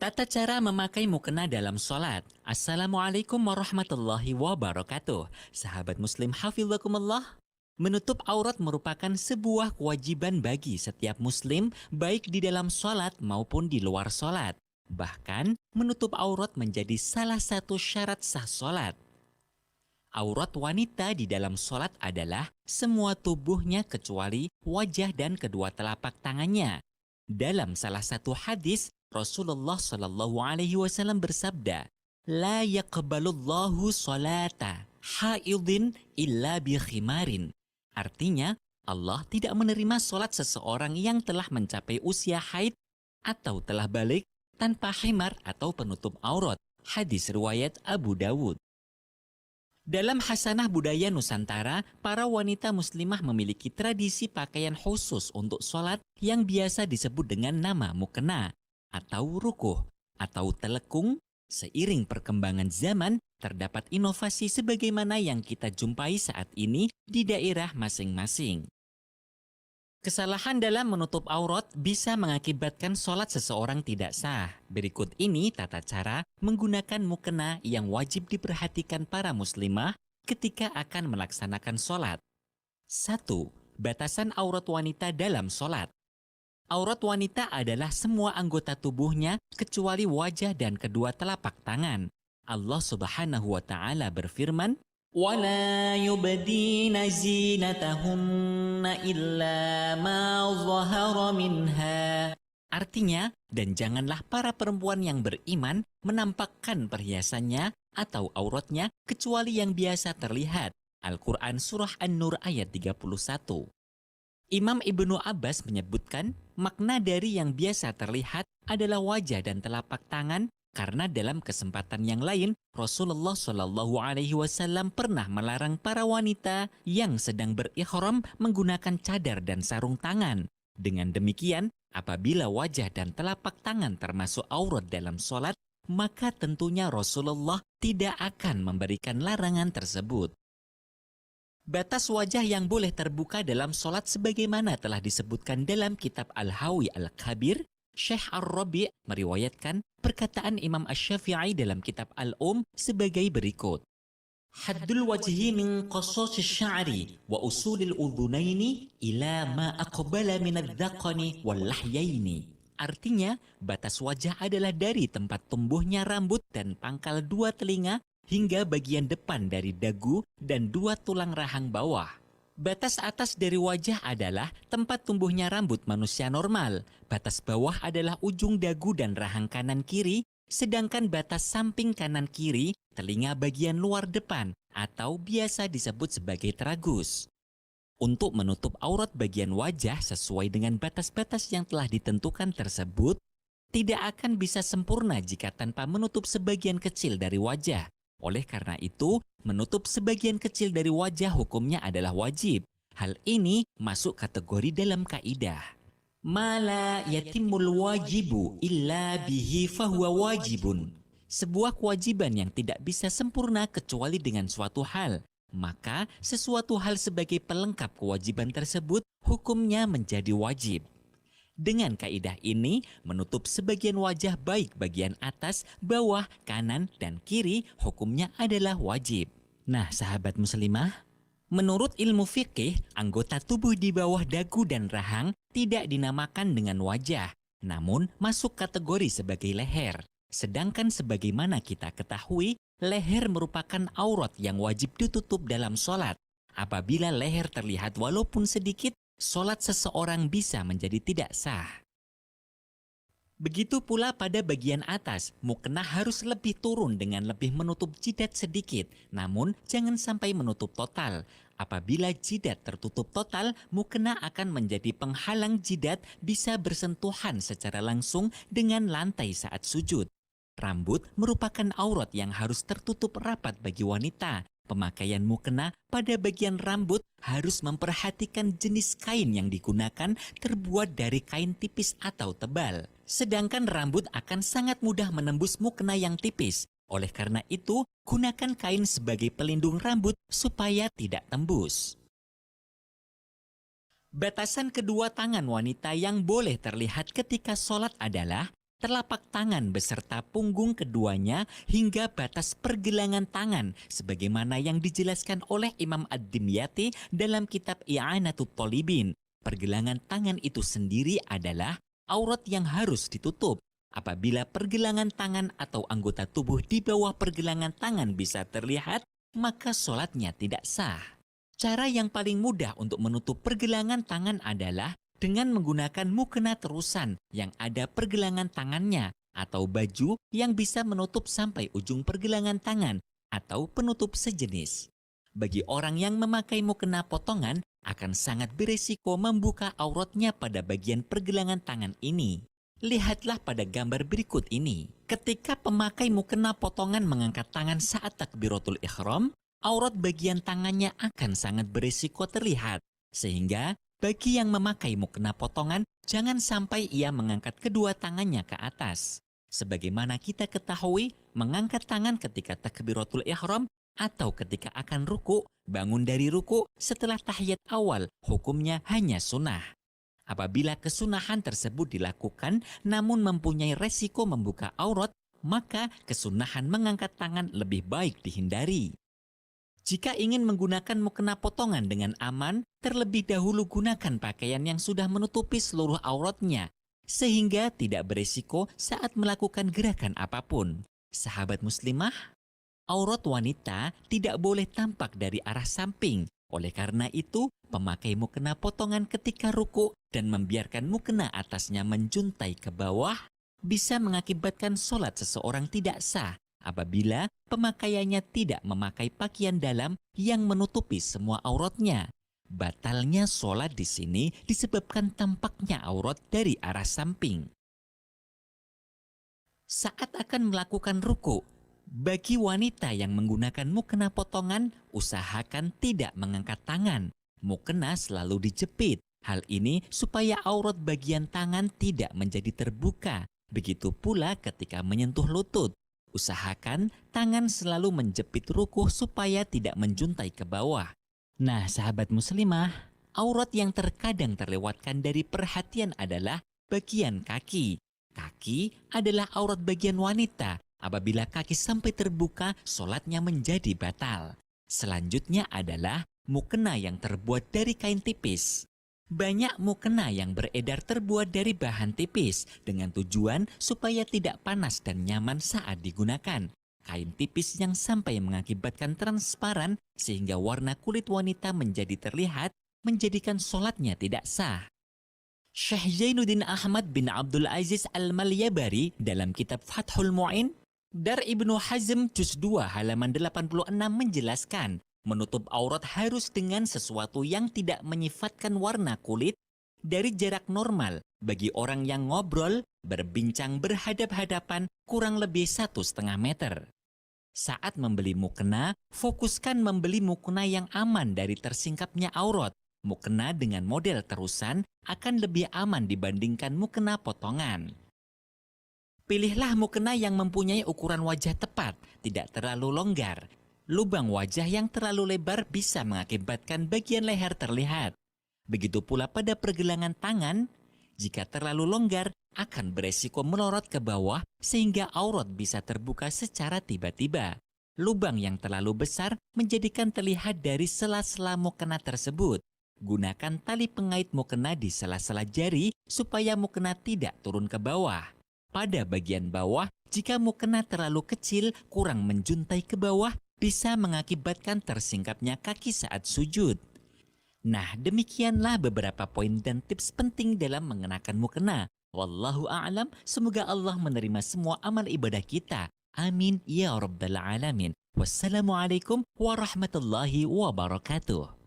Tata cara memakai mukena dalam sholat. Assalamualaikum warahmatullahi wabarakatuh. Sahabat muslim hafizakumullah. Menutup aurat merupakan sebuah kewajiban bagi setiap muslim baik di dalam sholat maupun di luar sholat. Bahkan menutup aurat menjadi salah satu syarat sah sholat. Aurat wanita di dalam sholat adalah semua tubuhnya kecuali wajah dan kedua telapak tangannya. Dalam salah satu hadis, Rasulullah Shallallahu Alaihi Wasallam bersabda, "La yaqbalullahu salata haidin illa bi khimarin." Artinya, Allah tidak menerima sholat seseorang yang telah mencapai usia haid atau telah balik tanpa khimar atau penutup aurat. Hadis riwayat Abu Dawud. Dalam hasanah budaya Nusantara, para wanita muslimah memiliki tradisi pakaian khusus untuk sholat yang biasa disebut dengan nama mukena atau rukuh atau telekung. Seiring perkembangan zaman, terdapat inovasi sebagaimana yang kita jumpai saat ini di daerah masing-masing. Kesalahan dalam menutup aurat bisa mengakibatkan sholat seseorang tidak sah. Berikut ini tata cara menggunakan mukena yang wajib diperhatikan para muslimah ketika akan melaksanakan sholat. 1. Batasan aurat wanita dalam sholat. Aurat wanita adalah semua anggota tubuhnya kecuali wajah dan kedua telapak tangan. Allah Subhanahu wa Ta'ala berfirman, وَلَا يُبْدِينَ زِينَتَهُنَّ إِلَّا مَا ظَهَرَ مِنْهَا. Artinya, dan janganlah para perempuan yang beriman menampakkan perhiasannya atau auratnya kecuali yang biasa terlihat. Al-Quran Surah An-Nur ayat 31. Imam Ibnu Abbas menyebutkan makna dari yang biasa terlihat adalah wajah dan telapak tangan, karena dalam kesempatan yang lain Rasulullah Shallallahu Alaihi Wasallam pernah melarang para wanita yang sedang berihram menggunakan cadar dan sarung tangan. Dengan demikian, apabila wajah dan telapak tangan termasuk aurat dalam sholat, maka tentunya Rasulullah tidak akan memberikan larangan tersebut. Batas wajah yang boleh terbuka dalam sholat sebagaimana telah disebutkan dalam kitab Al-Hawi Al-Kabir, Syekh Ar-Rabi' meriwayatkan perkataan Imam Asy-Syafi'i dalam kitab Al-Um sebagai berikut. Haddul wajhi min qasas asy-sya'ri wa usulil udhunaini ila ma aqbala min adh-dhaqani wal lahyaini. Artinya, batas wajah adalah dari tempat tumbuhnya rambut dan pangkal dua telinga hingga bagian depan dari dagu dan dua tulang rahang bawah. Batas atas dari wajah adalah tempat tumbuhnya rambut manusia normal. Batas bawah adalah ujung dagu dan rahang kanan kiri, sedangkan batas samping kanan kiri telinga bagian luar depan atau biasa disebut sebagai tragus. Untuk menutup aurat bagian wajah sesuai dengan batas-batas yang telah ditentukan tersebut, tidak akan bisa sempurna jika tanpa menutup sebagian kecil dari wajah. Oleh karena itu, menutup sebagian kecil dari wajah hukumnya adalah wajib. Hal ini masuk kategori dalam kaidah. Mala yatimul wajibu illa bihi fahuwa wajibun. Sebuah kewajiban yang tidak bisa sempurna kecuali dengan suatu hal. Maka sesuatu hal sebagai pelengkap kewajiban tersebut hukumnya menjadi wajib. Dengan kaidah ini, menutup sebagian wajah baik bagian atas, bawah, kanan, dan kiri hukumnya adalah wajib. Nah, sahabat muslimah, menurut ilmu fikih, anggota tubuh di bawah dagu dan rahang tidak dinamakan dengan wajah, namun masuk kategori sebagai leher. Sedangkan sebagaimana kita ketahui, leher merupakan aurat yang wajib ditutup dalam sholat. Apabila leher terlihat walaupun sedikit, sholat seseorang bisa menjadi tidak sah. Begitu pula pada bagian atas, mukena harus lebih turun dengan lebih menutup jidat sedikit, namun jangan sampai menutup total. Apabila jidat tertutup total, mukena akan menjadi penghalang jidat bisa bersentuhan secara langsung dengan lantai saat sujud. Rambut merupakan aurat yang harus tertutup rapat bagi wanita. Pemakaian mukena pada bagian rambut harus memperhatikan jenis kain yang digunakan terbuat dari kain tipis atau tebal. Sedangkan rambut akan sangat mudah menembus mukena yang tipis. Oleh karena itu, gunakan kain sebagai pelindung rambut supaya tidak tembus. Batasan kedua tangan wanita yang boleh terlihat ketika sholat adalah telapak tangan beserta punggung keduanya hingga batas pergelangan tangan sebagaimana yang dijelaskan oleh Imam Ad-Dimyati dalam kitab I'anatut Thalibin. Pergelangan tangan itu sendiri adalah aurat yang harus ditutup. Apabila pergelangan tangan atau anggota tubuh di bawah pergelangan tangan bisa terlihat, maka sholatnya tidak sah. Cara yang paling mudah untuk menutup pergelangan tangan adalah dengan menggunakan mukena terusan yang ada pergelangan tangannya atau baju yang bisa menutup sampai ujung pergelangan tangan atau penutup sejenis. Bagi orang yang memakai mukena potongan akan sangat beresiko membuka auratnya pada bagian pergelangan tangan ini. Lihatlah pada gambar berikut ini. Ketika pemakai mukena potongan mengangkat tangan saat takbiratul ihram, aurat bagian tangannya akan sangat beresiko terlihat. Sehingga bagi yang memakai mukena potongan, jangan sampai ia mengangkat kedua tangannya ke atas. Sebagaimana kita ketahui, mengangkat tangan ketika takbiratul ihram atau ketika akan ruku, bangun dari ruku setelah tahiyat awal, hukumnya hanya sunnah. Apabila kesunahan tersebut dilakukan namun mempunyai resiko membuka aurat, maka kesunahan mengangkat tangan lebih baik dihindari. Jika ingin menggunakan mukena potongan dengan aman, terlebih dahulu gunakan pakaian yang sudah menutupi seluruh auratnya, sehingga tidak beresiko saat melakukan gerakan apapun. Sahabat muslimah, aurat wanita tidak boleh tampak dari arah samping. Oleh karena itu, pemakai mukena potongan ketika ruku dan membiarkan mukena atasnya menjuntai ke bawah bisa mengakibatkan sholat seseorang tidak sah apabila pemakaiannya tidak memakai pakaian dalam yang menutupi semua auratnya. Batalnya sholat di sini disebabkan tampaknya aurat dari arah samping. Saat akan melakukan ruku, bagi wanita yang menggunakan mukena potongan, usahakan tidak mengangkat tangan. Mukena selalu dijepit. Hal ini supaya aurat bagian tangan tidak menjadi terbuka. Begitu pula ketika menyentuh lutut. Usahakan tangan selalu menjepit rukuh supaya tidak menjuntai ke bawah. Nah, sahabat muslimah, aurat yang terkadang terlewatkan dari perhatian adalah bagian kaki. Kaki adalah aurat bagian wanita. Apabila kaki sampai terbuka, sholatnya menjadi batal. Selanjutnya adalah mukena yang terbuat dari kain tipis. Banyak mukena yang beredar terbuat dari bahan tipis dengan tujuan supaya tidak panas dan nyaman saat digunakan. Kain tipis yang sampai mengakibatkan transparan sehingga warna kulit wanita menjadi terlihat menjadikan sholatnya tidak sah. Syekh Zainuddin Ahmad bin Abdul Aziz Al-Malyabari dalam kitab Fathul Mu'in Dar Ibnu Hazm Juz 2 halaman 86 menjelaskan, menutup aurat harus dengan sesuatu yang tidak menyifatkan warna kulit dari jarak normal bagi orang yang ngobrol, berbincang berhadap-hadapan kurang lebih 1,5 meter. Saat membeli mukena, fokuskan membeli mukena yang aman dari tersingkapnya aurat. Mukena dengan model terusan akan lebih aman dibandingkan mukena potongan. Pilihlah mukena yang mempunyai ukuran wajah tepat, tidak terlalu longgar. Lubang wajah yang terlalu lebar bisa mengakibatkan bagian leher terlihat. Begitu pula pada pergelangan tangan, jika terlalu longgar akan beresiko melorot ke bawah sehingga aurat bisa terbuka secara tiba-tiba. Lubang yang terlalu besar menjadikan terlihat dari sela-sela mukena tersebut. Gunakan tali pengait mukena di sela-sela jari supaya mukena tidak turun ke bawah. Pada bagian bawah, jika mukena terlalu kecil kurang menjuntai ke bawah, bisa mengakibatkan tersingkapnya kaki saat sujud. Nah, demikianlah beberapa poin dan tips penting dalam mengenakan mukena. Wallahu a'lam, semoga Allah menerima semua amal ibadah kita. Amin ya rabbal alamin. Wassalamualaikum warahmatullahi wabarakatuh.